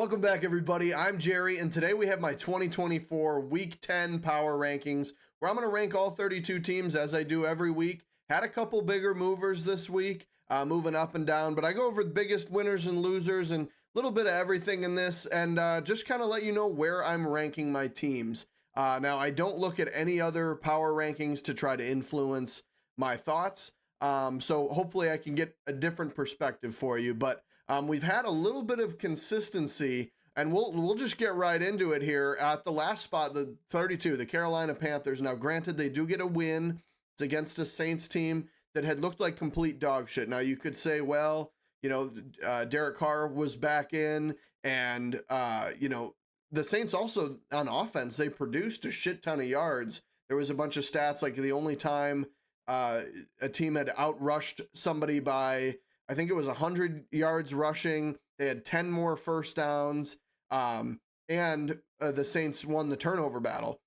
Welcome back, everybody. I'm Jerry, and today we have my 2024 Week 10 Power Rankings, where I'm going to rank all 32 teams as I do every week. Had a couple bigger movers this week, moving up and down, but I go over the biggest winners and losers and a little bit of everything in this, and just kind of let you know where I'm ranking my teams. Now, I don't look at any other power rankings to try to influence my thoughts, so hopefully I can get a different perspective for you, but we've had a little bit of consistency, and we'll just get right into it here. At the last spot, the 32, the Carolina Panthers. Now, granted, they do get a win. It's against a Saints team that had looked like complete dog shit. Now, you could say, well, Derek Carr was back in, and the Saints also on offense, they produced a shit ton of yards. There was a bunch of stats, like the only time a team had outrushed somebody by, I think it was 100 yards rushing. They had 10 more first downs, and the Saints won the turnover battle.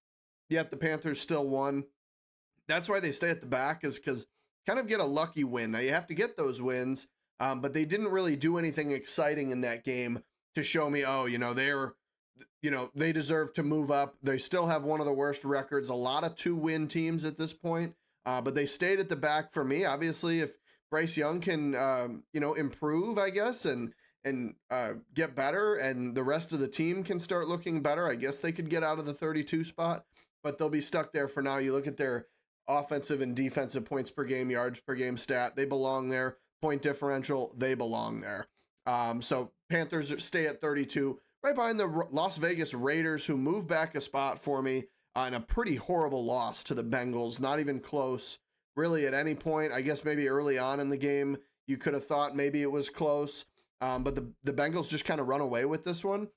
Yet the Panthers still won. That's why they stay at the back, is because kind of get a lucky win. Now, you have to get those wins, but they didn't really do anything exciting in that game to show me, they deserve to move up. They still have one of the worst records, a lot of 2-win teams at this point, but they stayed at the back for me. Obviously, if Bryce Young can, improve, I guess, and get better, and the rest of the team can start looking better, I guess they could get out of the 32 spot, but they'll be stuck there for now. You look at their offensive and defensive points per game, yards per game stat, they belong there. Point differential, they belong there. So Panthers stay at 32, right behind the Las Vegas Raiders, who moved back a spot for me in a pretty horrible loss to the Bengals. Not even close. Really, at any point, I guess maybe early on in the game, you could have thought maybe it was close. But the Bengals just kind of run away with this one.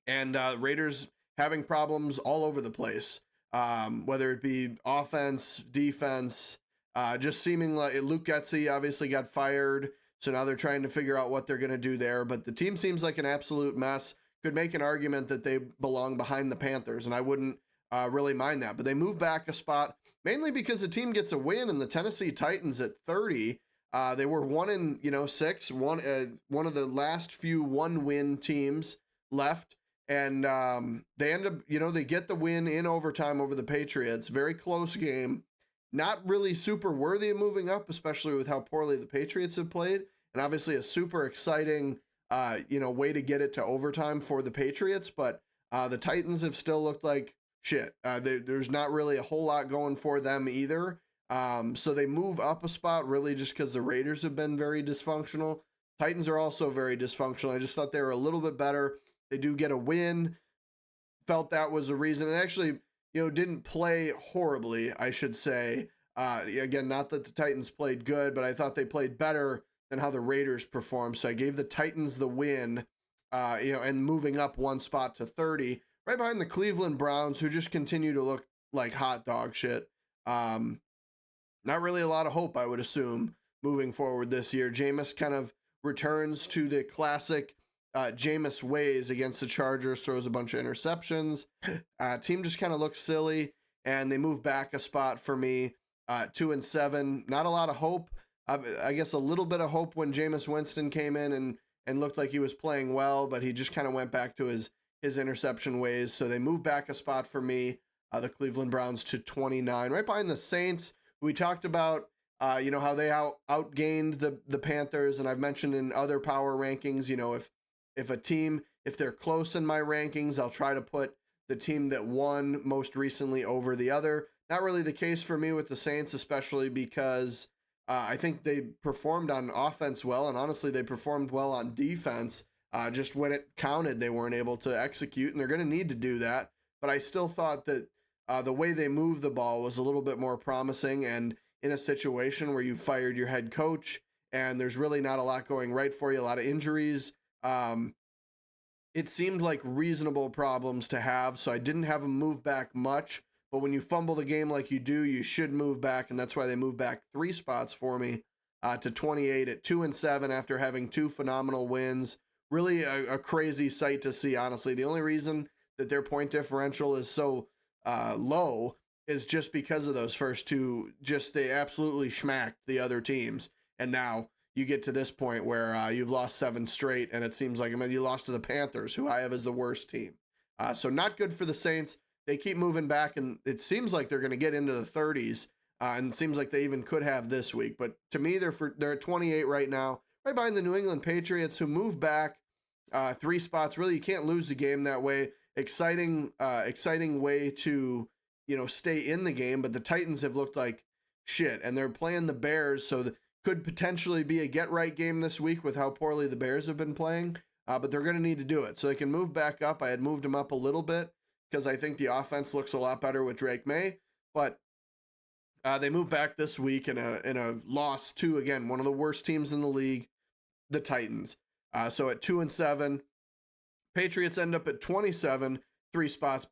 And Raiders having problems all over the place, whether it be offense, defense, just seeming like Luke Getsy obviously got fired. So now they're trying to figure out what they're going to do there. But the team seems like an absolute mess. Could make an argument that they belong behind the Panthers, and I wouldn't really mind that. But they move back a spot, mainly because the team gets a win, and the Tennessee Titans at 30. They were 1-6, one of the last few 1-win teams left, and they end up, they get the win in overtime over the Patriots. Very close game, not really super worthy of moving up, especially with how poorly the Patriots have played, and obviously a super exciting, way to get it to overtime for the Patriots. But the Titans have still looked like shit. There's not really a whole lot going for them either. So they move up a spot really just because the Raiders have been very dysfunctional. Titans are also very dysfunctional. I just thought they were a little bit better. They do get a win. Felt that was the reason. And actually, didn't play horribly, I should say. Again, not that the Titans played good, but I thought they played better than how the Raiders performed. So I gave the Titans the win, and moving up one spot to 30. Right behind the Cleveland Browns, who just continue to look like hot dog shit. Not really a lot of hope, I would assume, moving forward this year. Jameis kind of returns to the classic Jameis ways against the Chargers, throws a bunch of interceptions. Team just kind of looks silly, and they move back a spot for me, 2-7. Not a lot of hope. I guess a little bit of hope when Jameis Winston came in and looked like he was playing well, but he just kind of went back to his interception ways. So they move back a spot for me, the Cleveland Browns, to 29. Right behind the Saints, we talked about, how they outgained the Panthers, and I've mentioned in other power rankings, if a team, if they're close in my rankings, I'll try to put the team that won most recently over the other. Not really the case for me with the Saints, especially because I think they performed on offense well, and honestly, they performed well on defense. Just when it counted, they weren't able to execute, and they're going to need to do that. But I still thought that the way they moved the ball was a little bit more promising, and in a situation where you fired your head coach and there's really not a lot going right for you, a lot of injuries, it seemed like reasonable problems to have. So I didn't have them move back much, but when you fumble the game like you do, you should move back, and that's why they moved back 3 spots for me to 28 at 2-7 after having 2 phenomenal wins. Really a crazy sight to see, honestly. The only reason that their point differential is so low is just because of those first 2. Just they absolutely schmacked the other teams. And now, you get to this point where you've lost 7 straight, and it seems like, I mean, you lost to the Panthers, who I have as the worst team. So not good for the Saints. They keep moving back, and it seems like they're going to get into the 30s, and it seems like they even could have this week. But to me, they're at 28 right now, right behind the New England Patriots, who move back 3 spots. Really, you can't lose the game that way. Exciting way to, stay in the game. But the Titans have looked like shit, and they're playing the Bears, so could potentially be a get-right game this week with how poorly the Bears have been playing. But they're going to need to do it so they can move back up. I had moved them up a little bit because I think the offense looks a lot better with Drake May, but they move back this week in a loss to, again, one of the worst teams in the league, the Titans. So at 2-7, Patriots end up at 27, 3 spots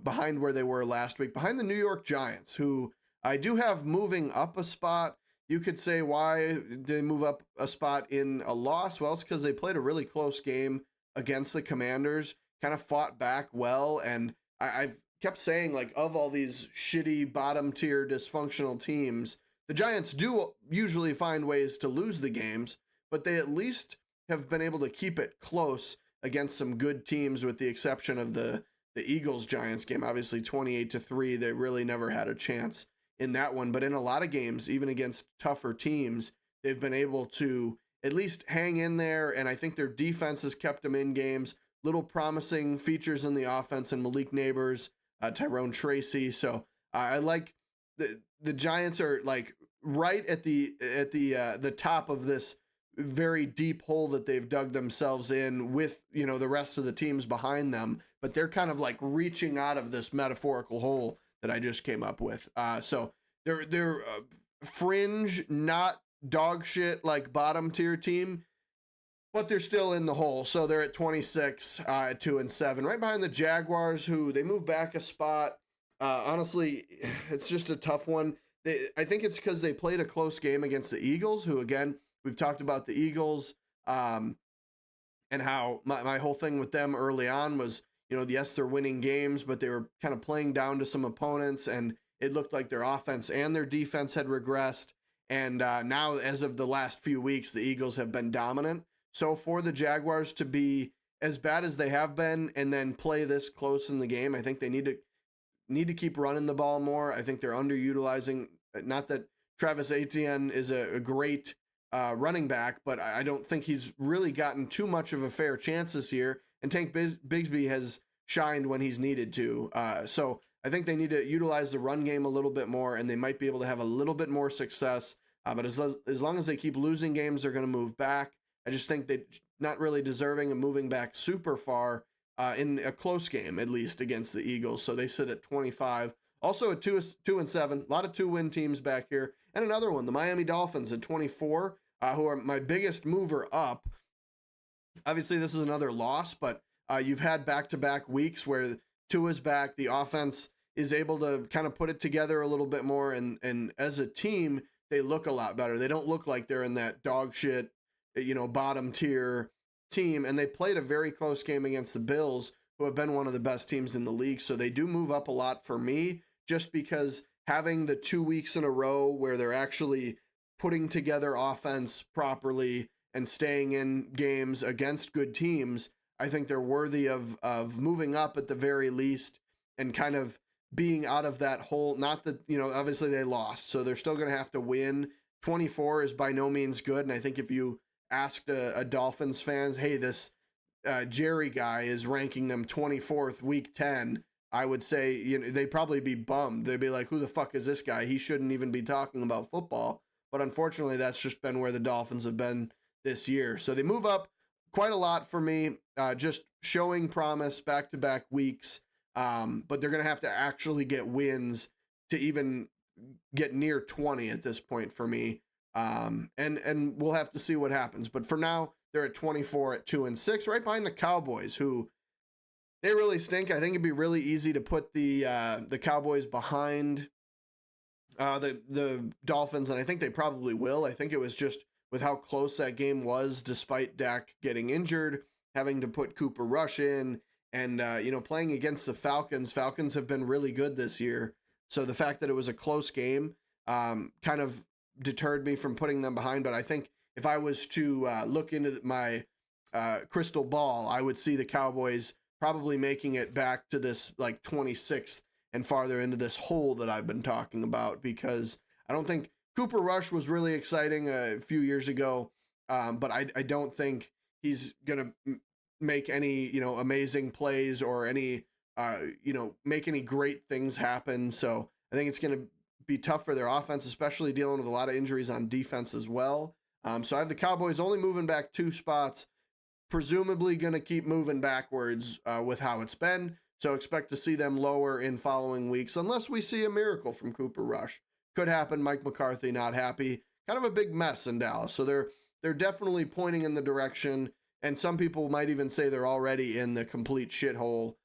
behind where they were last week, behind the New York Giants, who I do have moving up a spot. You could say, why did they move up a spot in a loss? Well, it's because they played a really close game against the Commanders, kind of fought back well. And I've kept saying, like, of all these shitty bottom tier dysfunctional teams, the Giants do usually find ways to lose the games, but they at least have been able to keep it close against some good teams, with the exception of the Eagles-Giants game. Obviously 28-3, they really never had a chance in that one, but in a lot of games, even against tougher teams, they've been able to at least hang in there, and I think their defense has kept them in games. Little promising features in the offense, and Malik Neighbors, Tyrone Tracy. So I like the Giants are like right at the top of this very deep hole that they've dug themselves in, with the rest of the teams behind them, but they're kind of like reaching out of this metaphorical hole that I just came up with. So they're fringe, not dog shit like bottom tier team, but they're still in the hole. So they're at 26 at 2-7, right behind the Jaguars, who they move back a spot. Honestly, it's just a tough one. I think it's because they played a close game against the Eagles, who, again, we've talked about the Eagles, and how my whole thing with them early on was, yes, they're winning games, but they were kind of playing down to some opponents, and it looked like their offense and their defense had regressed. And now, as of the last few weeks, the Eagles have been dominant. So for the Jaguars to be as bad as they have been and then play this close in the game, I think they need to keep running the ball more. I think they're underutilizing. Not that Travis Etienne is a great running back, but I don't think he's really gotten too much of a fair chance this year. And Tank Bigsby has shined when he's needed to. So I think they need to utilize the run game a little bit more, and they might be able to have a little bit more success. But as long as they keep losing games, they're going to move back. I just think they're not really deserving of moving back super far in a close game, at least against the Eagles. So they sit at 25. Also at 2-7, a lot of 2-win teams back here. And another one, the Miami Dolphins at 24, who are my biggest mover up. Obviously, this is another loss, but you've had back-to-back weeks where Tua's back. The offense is able to kind of put it together a little bit more, and as a team, they look a lot better. They don't look like they're in that dog shit, bottom tier team, and they played a very close game against the Bills, who have been one of the best teams in the league. So they do move up a lot for me, just because having the 2 weeks in a row where they're actually putting together offense properly and staying in games against good teams, I think they're worthy of moving up at the very least, and kind of being out of that hole. Not that, obviously they lost, so they're still going to have to win. 24 is by no means good, and I think if you asked a Dolphins fans, hey, this Jerry guy is ranking them 24th week 10, I would say, they'd probably be bummed. They'd be like, who the fuck is this guy? He shouldn't even be talking about football. But unfortunately, that's just been where the Dolphins have been this year. So they move up quite a lot for me, just showing promise back-to-back weeks. But they're going to have to actually get wins to even get near 20 at this point for me. And we'll have to see what happens. But for now, they're at 24 at 2-6, right behind the Cowboys, who they really stink. I think it'd be really easy to put the Cowboys behind the Dolphins, and I think they probably will. I think it was just with how close that game was, despite Dak getting injured, having to put Cooper Rush in, and playing against the Falcons. Falcons have been really good this year, so the fact that it was a close game kind of deterred me from putting them behind. But I think if I was to look into my crystal ball, I would see the Cowboys probably making it back to this like 26th and farther into this hole that I've been talking about, because I don't think Cooper Rush was really exciting a few years ago, but I don't think he's going to make any, amazing plays or any, make any great things happen. So I think it's going to be tough for their offense, especially dealing with a lot of injuries on defense as well. So I have the Cowboys only moving back 2 spots, presumably going to keep moving backwards with how it's been. So expect to see them lower in following weeks, unless we see a miracle from Cooper Rush. Could happen. Mike McCarthy not happy. Kind of a big mess in Dallas. So they're definitely pointing in the direction, and some people might even say they're already in the complete shithole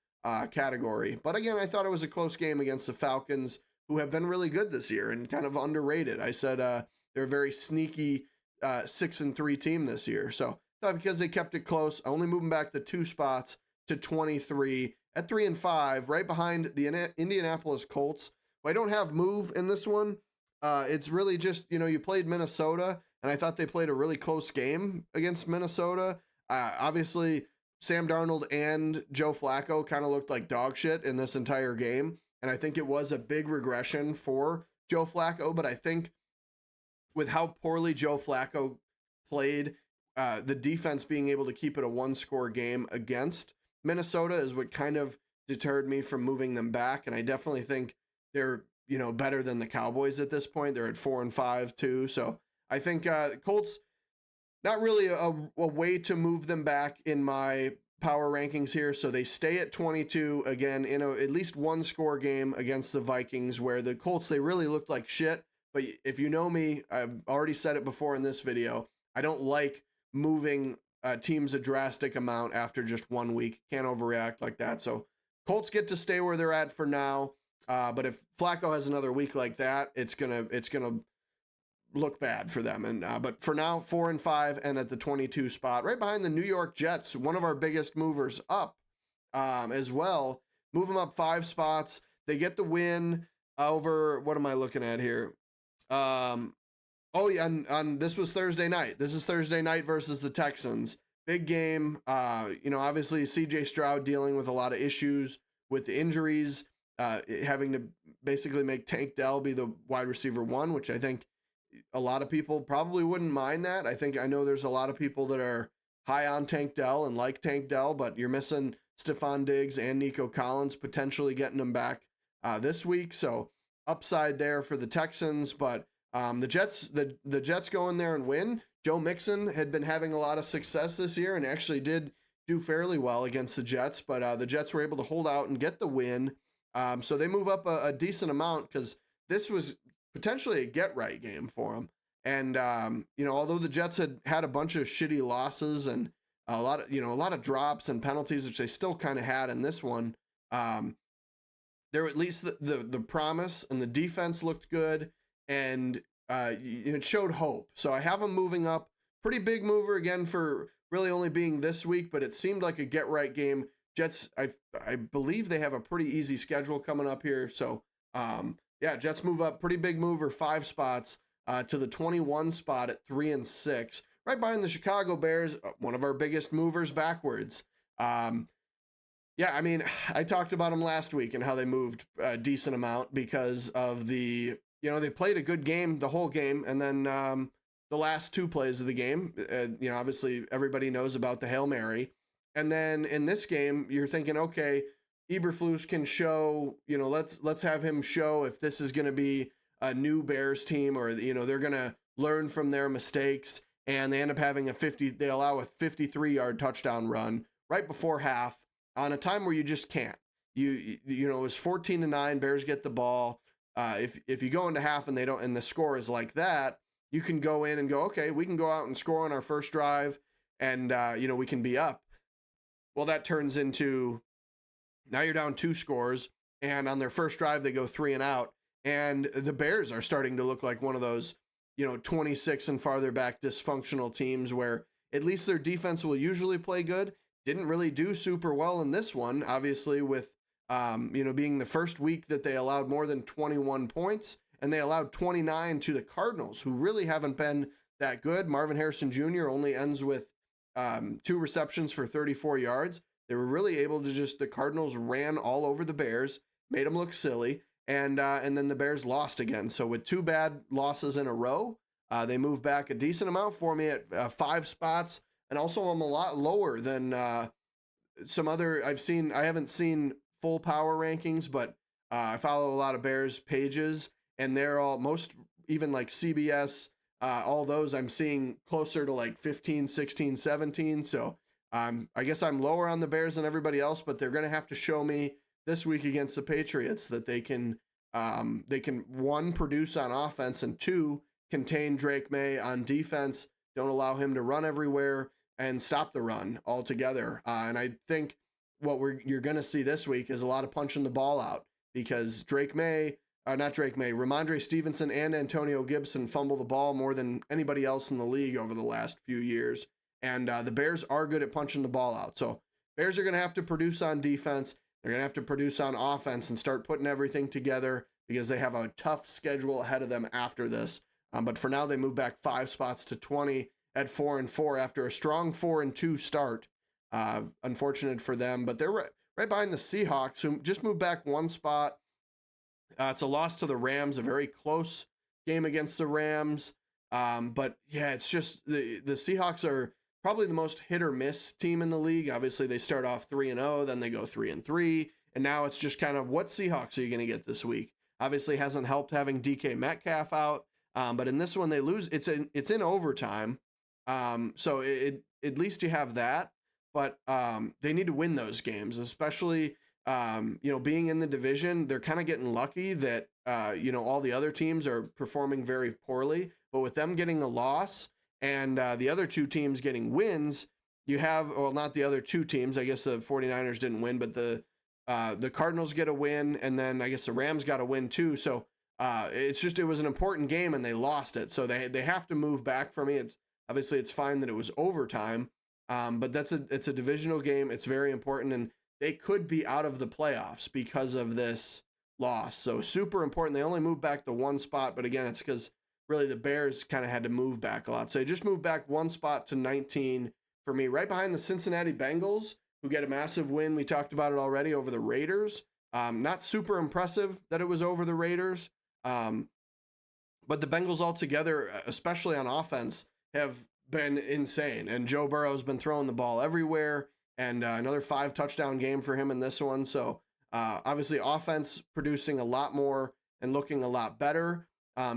category. But again, I thought it was a close game against the Falcons, who have been really good this year and kind of underrated. I said they're a very sneaky 6-3 team this year. So because they kept it close, only moving back the 2 spots to 23 at 3-5, right behind the Indianapolis Colts. I don't have move in this one. It's really just, you played Minnesota, and I thought they played a really close game against Minnesota. Obviously, Sam Darnold and Joe Flacco kind of looked like dog shit in this entire game, and I think it was a big regression for Joe Flacco, but I think with how poorly Joe Flacco played, the defense being able to keep it a 1-score game against Minnesota is what kind of deterred me from moving them back. And I definitely think they're, better than the Cowboys at this point. They're at 4-5 too. So I think Colts, not really a way to move them back in my power rankings here. So they stay at 22 again in at least 1-score game against the Vikings, where the Colts, they really looked like shit. But if you know me, I've already said it before in this video, I don't like moving teams a drastic amount after just 1 week. Can't overreact like that. So Colts get to stay where they're at for now. But if Flacco has another week like that, it's gonna look bad for them. And but for now, 4-5 and at the 22 spot, right behind the New York Jets, one of our biggest movers up as well. Move them up 5 spots. They get the win over, what am I looking at here? Oh yeah, and this was Thursday night. This is Thursday night versus the Texans. Big game. Obviously CJ Stroud dealing with a lot of issues with the injuries, having to basically make Tank Dell be the wide receiver 1, which I think a lot of people probably wouldn't mind that. I know there's a lot of people that are high on Tank Dell and like Tank Dell, but you're missing Stephon Diggs and Nico Collins, potentially getting them back this week. So upside there for the Texans, but the Jets go in there and win. Joe Mixon had been having a lot of success this year and actually did do fairly well against the Jets, but the Jets were able to hold out and get the win. So they move up a decent amount, because this was potentially a get-right game for them. And, although the Jets had a bunch of shitty losses and a lot of drops and penalties, which they still kind of had in this one, there at least the promise, and the defense looked good, and it showed hope. So I have them moving up. Pretty big mover again for really only being this week, but it seemed like a get-right game. Jets, I believe they have a pretty easy schedule coming up here. So, Jets move up. Pretty big mover, 5 spots to the 21 spot at 3-6. Right behind the Chicago Bears, one of our biggest movers backwards. I talked about them last week and how they moved a decent amount because of the, they played a good game, the whole game, and then the last 2 plays of the game, obviously everybody knows about the Hail Mary. And then in this game, you're thinking, okay, Eberflus can show, let's have him show if this is going to be a new Bears team, or, they're going to learn from their mistakes. And they end up having they allow a 53-yard touchdown run right before half on a time where you just can't. It was 14-9, Bears get the ball. If you go into half and and the score is like that, you can go in and go, okay, we can go out and score on our first drive, and we can be up. Well, that turns into, now you're down 2 scores, and on their first drive they go 3 and out, and the Bears are starting to look like one of those 26 and farther back dysfunctional teams where at least their defense will usually play good. Didn't really do super well in this one, obviously, with being the first week that they allowed more than 21 points, and they allowed 29 to the Cardinals, who really haven't been that good. Marvin Harrison Jr. only ends with 2 receptions for 34 yards. They were really able to the Cardinals ran all over the Bears, made them look silly, and then the Bears lost again. So with 2 bad losses in a row, they moved back a decent amount for me at 5 spots, and also I'm a lot lower than some other. I haven't seen full power rankings, but I follow a lot of Bears pages, and they're all even like CBS, all those I'm seeing closer to like 15, 16, 17. So I guess I'm lower on the Bears than everybody else, but they're going to have to show me this week against the Patriots that they can one, produce on offense, and 2, contain Drake May on defense. Don't allow him to run everywhere and stop the run altogether. And I think what you're going to see this week is a lot of punching the ball out, because Ramondre Stevenson and Antonio Gibson fumble the ball more than anybody else in the league over the last few years. And the Bears are good at punching the ball out. So Bears are going to have to produce on defense. They're going to have to produce on offense and start putting everything together, because they have a tough schedule ahead of them after this. But for now, they move back 5 spots to 20 at 4-4 after a strong 4-2 start. Unfortunate for them, but they're right behind the Seahawks, who just moved back 1 spot. It's a loss to the Rams, a very close game against the Rams. But yeah, it's just the Seahawks are probably the most hit or miss team in the league. Obviously, they start off 3-0, then they go 3-3, and now it's just kind of, what Seahawks are you going to get this week? Obviously, hasn't helped having DK Metcalf out, but in this one they lose. It's in overtime, so at least you have that. But they need to win those games, especially being in the division. They're kind of getting lucky that all the other teams are performing very poorly, but with them getting a loss and the other 2 teams getting wins, you have, well, not the other 2 teams. I guess the 49ers didn't win, but the Cardinals get a win, and then I guess the Rams got a win too. So it was an important game, and they lost it. So they have to move back for me. It's fine that it was overtime, but it's a divisional game. It's very important, and they could be out of the playoffs because of this loss. So super important. They only moved back the 1 spot, but again, it's because really the Bears kind of had to move back a lot. So they just moved back 1 spot to 19 for me, right behind the Cincinnati Bengals, who get a massive win. We talked about it already over the Raiders. Not super impressive that it was over the Raiders. But the Bengals altogether, especially on offense, have been insane. And Joe Burrow's been throwing the ball everywhere, and another 5 touchdown game for him in this one. So obviously offense producing a lot more and looking a lot better.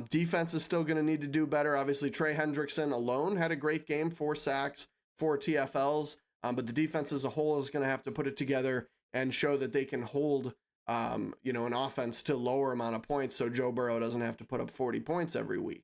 Defense is still going to need to do better. Obviously, Trey Hendrickson alone had a great game, 4 sacks, 4 TFLs. But the defense as a whole is going to have to put it together and show that they can hold, an offense to lower amount of points, so Joe Burrow doesn't have to put up 40 points every week.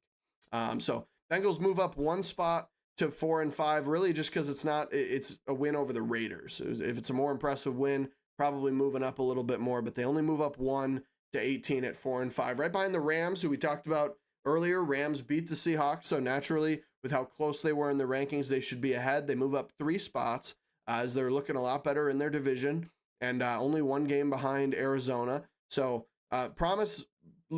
So Bengals move up 1 spot to 4-5, really just because it's a win over the Raiders. If it's a more impressive win, probably moving up a little bit more, but they only move up 1 to 18 at 4-5, right behind the Rams, who we talked about earlier. Rams beat the Seahawks, so naturally, with how close they were in the rankings, they should be ahead. They move up 3 spots as they're looking a lot better in their division, and only 1 game behind Arizona. So promise,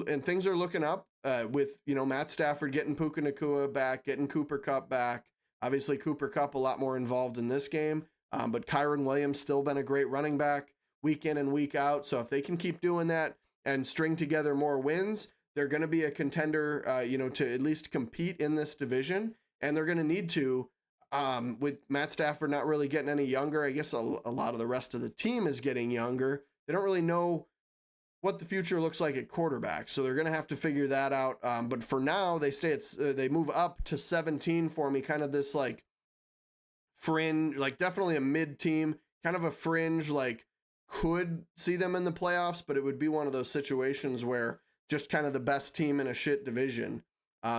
and things are looking up with Matt Stafford getting Puka Nacua back, getting Cooper Kupp back. Obviously, Cooper Kupp a lot more involved in this game, but Kyron Williams still been a great running back week in and week out. So if they can keep doing that and string together more wins, they're going to be a contender, to at least compete in this division. And they're going to need to, with Matt Stafford not really getting any younger. I guess a lot of the rest of the team is getting younger. They don't really know what the future looks like at quarterback, so they're going to have to figure that out. But for now, they move up to 17 for me, kind of this like fringe, like definitely a mid team, kind of a fringe, like could see them in the playoffs, but it would be one of those situations where just kind of the best team in a shit division.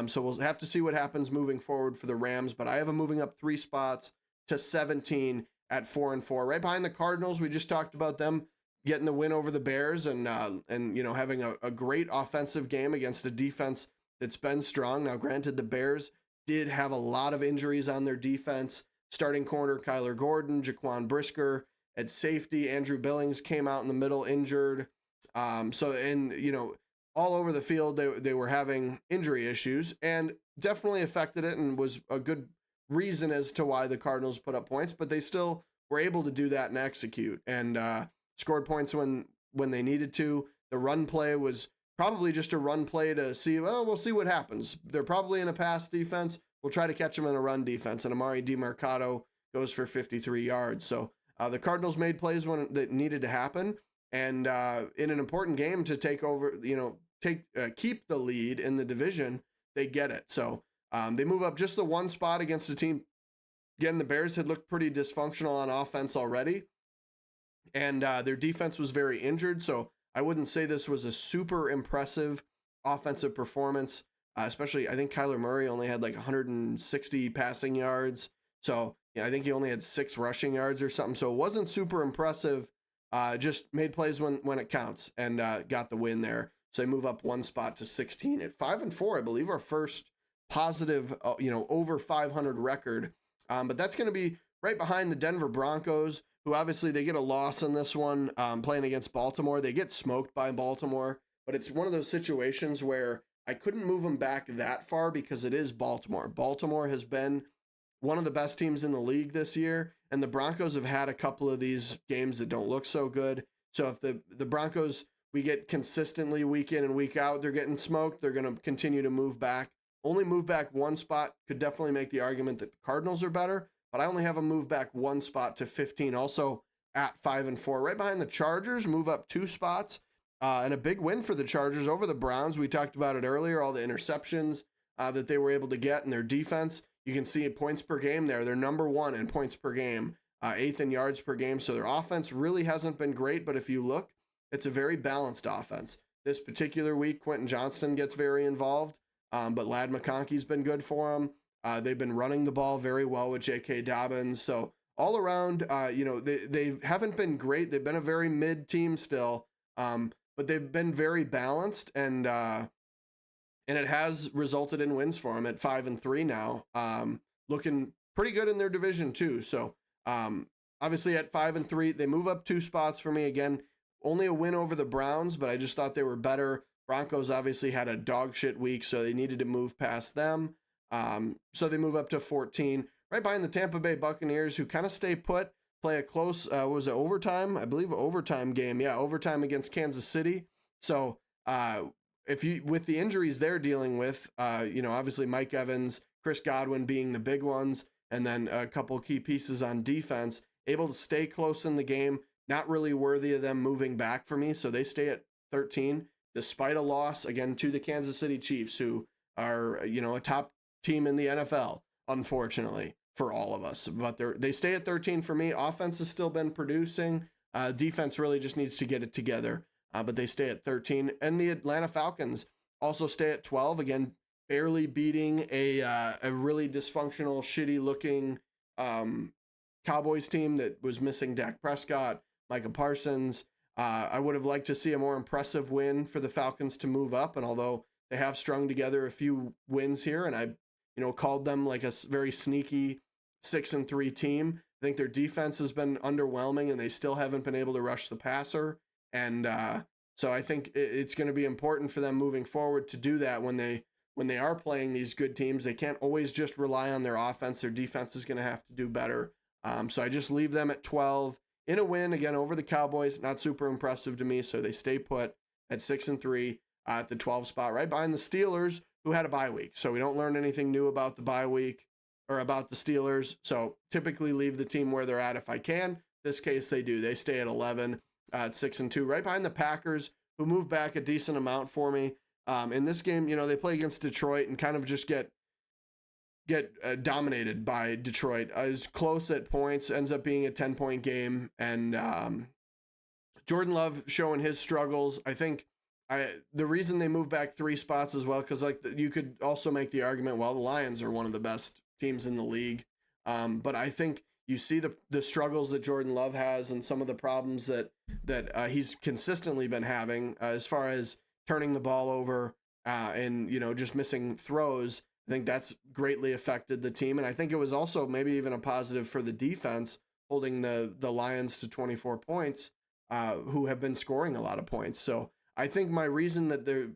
So we'll have to see what happens moving forward for the Rams, but I have them moving up 3 spots to 17 at 4-4. Right behind the Cardinals, we just talked about them getting the win over the Bears and having a great offensive game against a defense that's been strong. Now, granted, the Bears did have a lot of injuries on their defense. Starting corner Kyler Gordon, Jaquan Brisker at safety. Andrew Billings came out in the middle injured. All over the field, they were having injury issues. And definitely affected it and was a good reason as to why the Cardinals put up points, but they still were able to do that and execute and scored points when they needed to. The run play was probably just a run play to see, well, we'll see what happens. They're probably in a pass defense. We'll try to catch them in a run defense. And Amari DiMercato goes for 53 yards. So the Cardinals made plays when that needed to happen. And in an important game to take over, keep the lead in the division, they get it. So they move up just the one spot against a team. Again, the Bears had looked pretty dysfunctional on offense already, and their defense was very injured. So I wouldn't say this was a super impressive offensive performance, especially I think Kyler Murray only had like 160 passing yards. So I think he only had 6 rushing yards or something. So it wasn't super impressive. Just made plays when it counts and got the win there. So they move up one spot to 16 at 5-4. I believe our first positive, over 500 record. But that's going to be right behind the Denver Broncos, who obviously they get a loss in this one, playing against Baltimore. They get smoked by Baltimore, but it's one of those situations where I couldn't move them back that far because it is Baltimore. Baltimore has been one of the best teams in the league this year, and the Broncos have had a couple of these games that don't look so good. So if the Broncos, we get consistently week in and week out, they're getting smoked, they're going to continue to move back. Only move back one spot could definitely make the argument that the Cardinals are better, but I only have them move back one spot to 15, also at 5-4. Right behind the Chargers, move up 2 spots, and a big win for the Chargers over the Browns. We talked about it earlier, all the interceptions that they were able to get in their defense. You can see points per game there. They're number 1 in points per game, 8th in yards per game. So their offense really hasn't been great, but if you look, it's a very balanced offense. This particular week, Quentin Johnston gets very involved, but Ladd McConkey's been good for them. They've been running the ball very well with J.K. Dobbins. So all around, they haven't been great. They've been a very mid team still, but they've been very balanced, and it has resulted in wins for them at 5-3 now, looking pretty good in their division too. So obviously at 5-3, they move up 2 spots for me. Again, only a win over the Browns, but I just thought they were better. Broncos obviously had a dog shit week, so they needed to move past them. So they move up to 14, right behind the Tampa Bay Buccaneers, who kind of stay put, play a close, was it overtime? I believe overtime game. Yeah, overtime against Kansas City. So with the injuries they're dealing with, obviously Mike Evans, Chris Godwin being the big ones, and then a couple key pieces on defense, able to stay close in the game, not really worthy of them moving back for me. So they stay at 13, despite a loss, again, to the Kansas City Chiefs, who are, a top team in the NFL, unfortunately, for all of us. But they stay at 13 for me. Offense has still been producing. Defense really just needs to get it together. But they stay at 13. And the Atlanta Falcons also stay at 12. Again, barely beating a really dysfunctional, shitty-looking Cowboys team that was missing Dak Prescott, Micah Parsons. I would have liked to see a more impressive win for the Falcons to move up. And although they have strung together a few wins here, and I called them like a very sneaky 6-3 team, I think their defense has been underwhelming, and they still haven't been able to rush the passer. And so I think it's going to be important for them moving forward to do that when they are playing these good teams. They can't always just rely on their offense. Their defense is going to have to do better. So I just leave them at 12 in a win again over the Cowboys. Not super impressive to me. So they stay put at 6-3 at the 12 spot, right behind the Steelers, who had a bye week. So we don't learn anything new about the bye week or about the Steelers. So typically leave the team where they're at if I can. This case they do. They stay at 11 at 6-2, right behind the Packers, who move back a decent amount for me. In this game, they play against Detroit and kind of just get dominated by Detroit. Is close at points, ends up being a 10-point game, and Jordan Love showing his struggles. I think the reason they move back 3 spots as well, because you could also make the argument, well, the Lions are one of the best teams in the league, but I think you see the struggles that Jordan Love has and some of the problems that he's consistently been having as far as turning the ball over and just missing throws. I think that's greatly affected the team, and I think it was also maybe even a positive for the defense, holding the Lions to 24 points, who have been scoring a lot of points. So I think my reason that the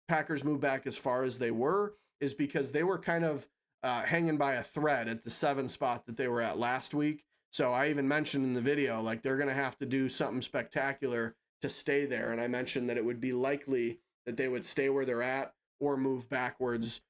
Packers moved back as far as they were is because they were kind of hanging by a thread at the 7 spot that they were at last week. So I even mentioned in the video, like, they're going to have to do something spectacular to stay there. And I mentioned that it would be likely that they would stay where they're at or move backwards,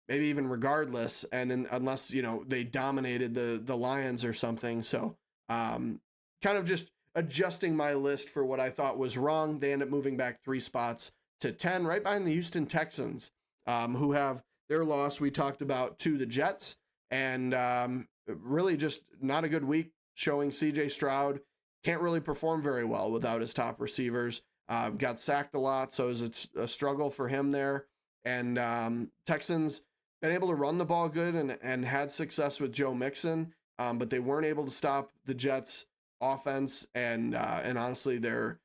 maybe even regardless. And unless, they dominated the Lions or something. So kind of just adjusting my list for what I thought was wrong. They end up moving back 3 spots to 10, right behind the Houston Texans, who have their loss we talked about to the Jets. And really just not a good week, showing CJ Stroud can't really perform very well without his top receivers. Got sacked a lot, so it was a struggle for him there. And Texans been able to run the ball good and had success with Joe Mixon, but they weren't able to stop the Jets' offense. And honestly, the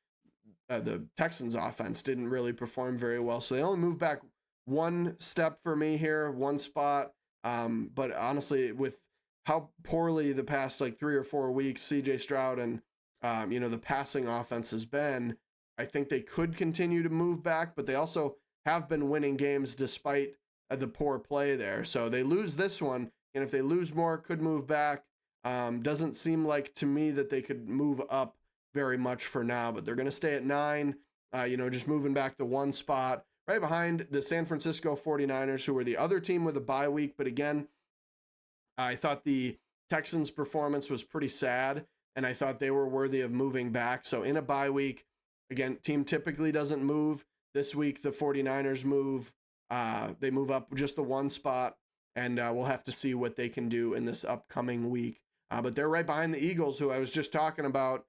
Texans' offense didn't really perform very well. So they only moved back 1 step for me here, 1 spot. But honestly, with how poorly the past 3 or 4 weeks CJ Stroud and the passing offense has been, I think they could continue to move back, but they also have been winning games despite the poor play there. So they lose this one, and if they lose more, could move back. Doesn't seem like to me that they could move up very much for now, but they're going to stay at 9, just moving back to 1 spot, right behind the San Francisco 49ers, who were the other team with a bye week. But again, I thought the Texans' performance was pretty sad, and I thought they were worthy of moving back. So in a bye week, again, team typically doesn't move. This week, the 49ers move. They move up just the 1 spot, and we'll have to see what they can do in this upcoming week. But they're right behind the Eagles, who I was just talking about,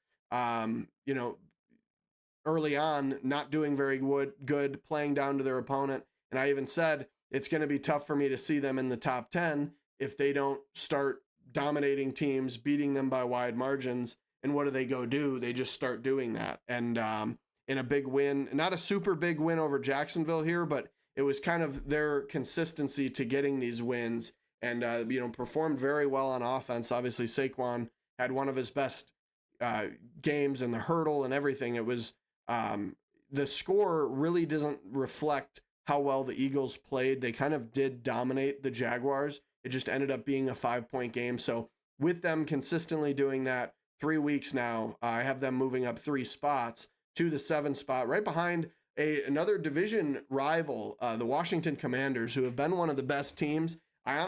early on, not doing very good, playing down to their opponent. And I even said it's going to be tough for me to see them in the top 10 if they don't start dominating teams, beating them by wide margins. And what do they go do? They just start doing that. And in a big win, not a super big win over Jacksonville here, but it was kind of their consistency to getting these wins, and performed very well on offense. Obviously, Saquon had one of his best games in the hurdle and everything. It was the score really doesn't reflect how well the Eagles played. They kind of did dominate the Jaguars. It just ended up being a 5-point game. So with them consistently doing that 3 weeks now, I have them moving up 3 spots to the 7 spot, right behind another division rival, the Washington Commanders, who have been one of the best teams. I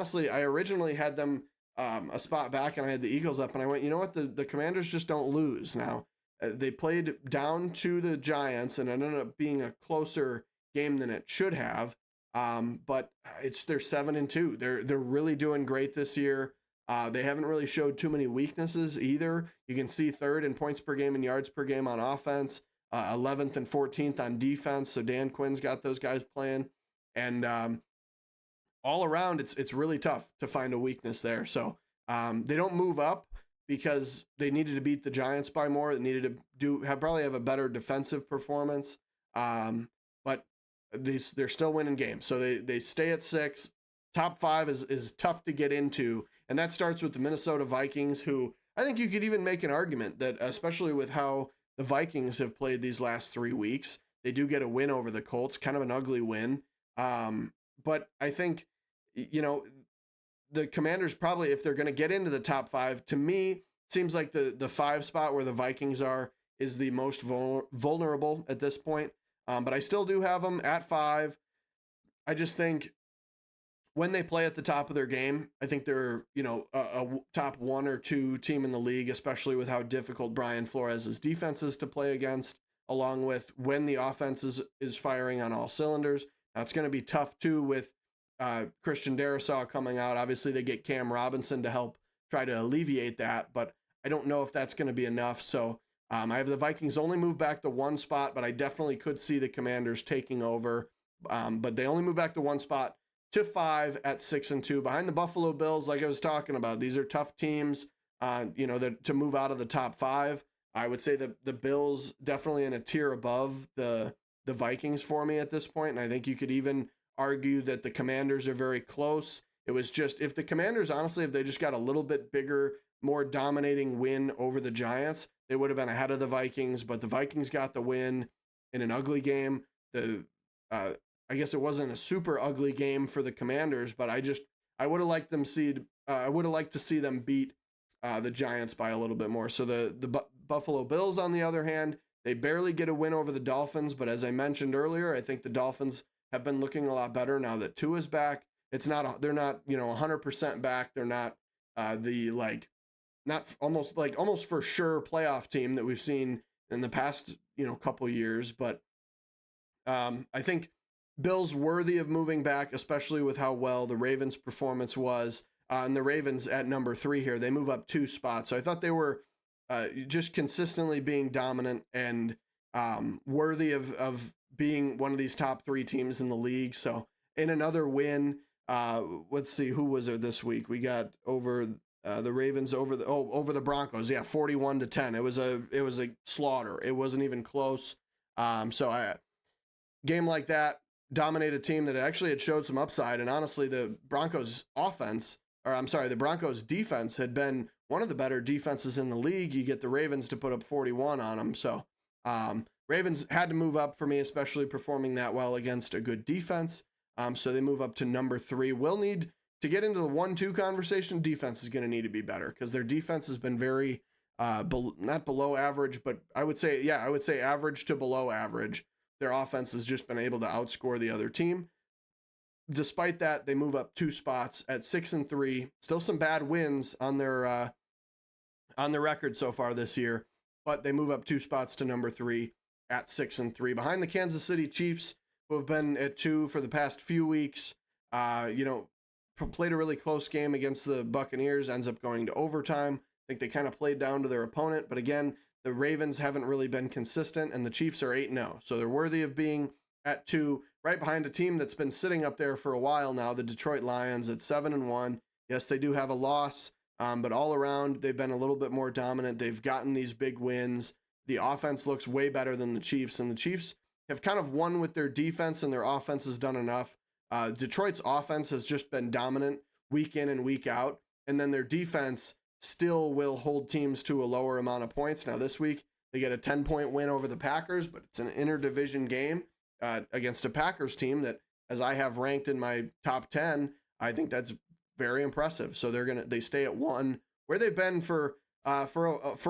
originally had them a spot back, and I had the Eagles up, and I went, you know what, the Commanders just don't lose now. They played down to the Giants, and it ended up being a closer game than it should have. But they're 7-2. They're really doing great this year. They haven't really showed too many weaknesses either. You can see 3rd in points per game and yards per game on offense, 11th and 14th on defense. So Dan Quinn's got those guys playing, and all around, it's really tough to find a weakness there. So they don't move up because they needed to beat the Giants by more. They needed to probably have a better defensive performance. But they're still winning games. So they stay at 6. Top 5 is tough to get into. And that starts with the Minnesota Vikings, who I think you could even make an argument that, especially with how the Vikings have played these last 3 weeks, they do get a win over the Colts, kind of an ugly win. But I think, the Commanders probably, if they're going to get into the top 5, to me, seems like the 5 spot where the Vikings are is the most vulnerable at this point. But I still do have them at 5. I just think when they play at the top of their game, I think they're, a top 1 or 2 team in the league, especially with how difficult Brian Flores' defense is to play against, along with when the offense is firing on all cylinders. Now, it's going to be tough, too, with Christian Darrisaw coming out. Obviously, they get Cam Robinson to help try to alleviate that, but I don't know if that's going to be enough. So I have the Vikings only move back to 1 spot, but I definitely could see the Commanders taking over. But they only move back to 1 spot to 5 at 6-2 behind the Buffalo Bills. Like I was talking about, these are tough teams, to move out of the top 5. I would say that the Bills definitely in a tier above the Vikings for me at this point. And I think you could even argue that the Commanders are very close. It was just, if the Commanders, honestly, if they just got a little bit bigger, more dominating win over the Giants, they would have been ahead of the Vikings, but the Vikings got the win in an ugly game. The I guess it wasn't a super ugly game for the Commanders, but I would have liked I would have liked to see them beat the Giants by a little bit more. So the Buffalo Bills, on the other hand, they barely get a win over the Dolphins, but as I mentioned earlier, I think the Dolphins have been looking a lot better now that Tua's back. They're not 100% back. They're not the not almost for sure playoff team that we've seen in the past couple years, but I think Bills worthy of moving back, especially with how well the Ravens' performance was. And the Ravens at number 3 here, they move up 2 spots. So I thought they were just consistently being dominant and worthy of being one of these top 3 teams in the league. So in another win, let's see, who was it this week? We got over the Ravens over the Broncos. Yeah, 41-10. It was a slaughter. It wasn't even close. Game like that, dominate a team that actually had showed some upside. And honestly, the Broncos defense had been one of the better defenses in the league. You get the Ravens to put up 41 on them. So Ravens had to move up for me, especially performing that well against a good defense. So they move up to number 3. We'll need to get into the 1-2 conversation. Defense is going to need to be better because their defense has been very, not below average, but I would say average to below average. Their offense has just been able to outscore the other team. Despite that, they move up 2 spots at 6-3. Still some bad wins on their record so far this year, but they move up 2 spots to number 3 at 6-3, behind the Kansas City Chiefs, who have been at 2 for the past few weeks. Played a really close game against the Buccaneers, ends up going to overtime. I think they kind of played down to their opponent, but again, the Ravens haven't really been consistent, and the Chiefs are 8-0. So they're worthy of being at 2, right behind a team that's been sitting up there for a while now, the Detroit Lions at 7-1. Yes, they do have a loss, but all around, they've been a little bit more dominant. They've gotten these big wins. The offense looks way better than the Chiefs, and the Chiefs have kind of won with their defense, and their offense has done enough. Detroit's offense has just been dominant week in and week out, and then their defense still will hold teams to a lower amount of points. Now this week they get a 10-point win over the Packers, but it's an interdivision game against a Packers team that, as I have ranked in my top 10, I think that's very impressive. So they stay at 1, where they've been for a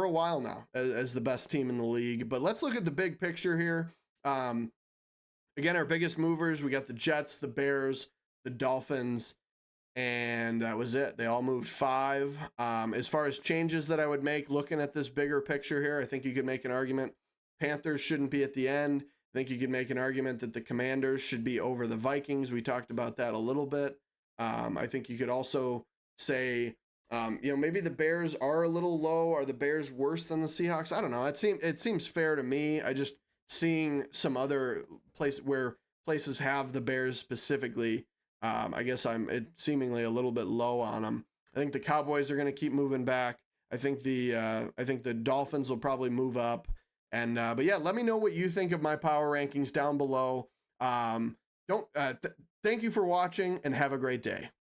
while now as the best team in the league. But let's look at the big picture here. Again, our biggest movers, we got the Jets, the Bears, the Dolphins, and that was it. They all moved 5. As far as changes that I would make, looking at this bigger picture here, I think you could make an argument Panthers shouldn't be at the end. I think you could make an argument that the Commanders should be over the Vikings. We talked about that a little bit. I think you could also say, maybe the Bears are a little low. Are the Bears worse than the Seahawks? I don't know. It seems fair to me. I just seeing some other places have the Bears specifically. I guess it's seemingly a little bit low on them. I think the Cowboys are going to keep moving back. I think the Dolphins will probably move up. And but yeah, let me know what you think of my power rankings down below. Thank you for watching and have a great day.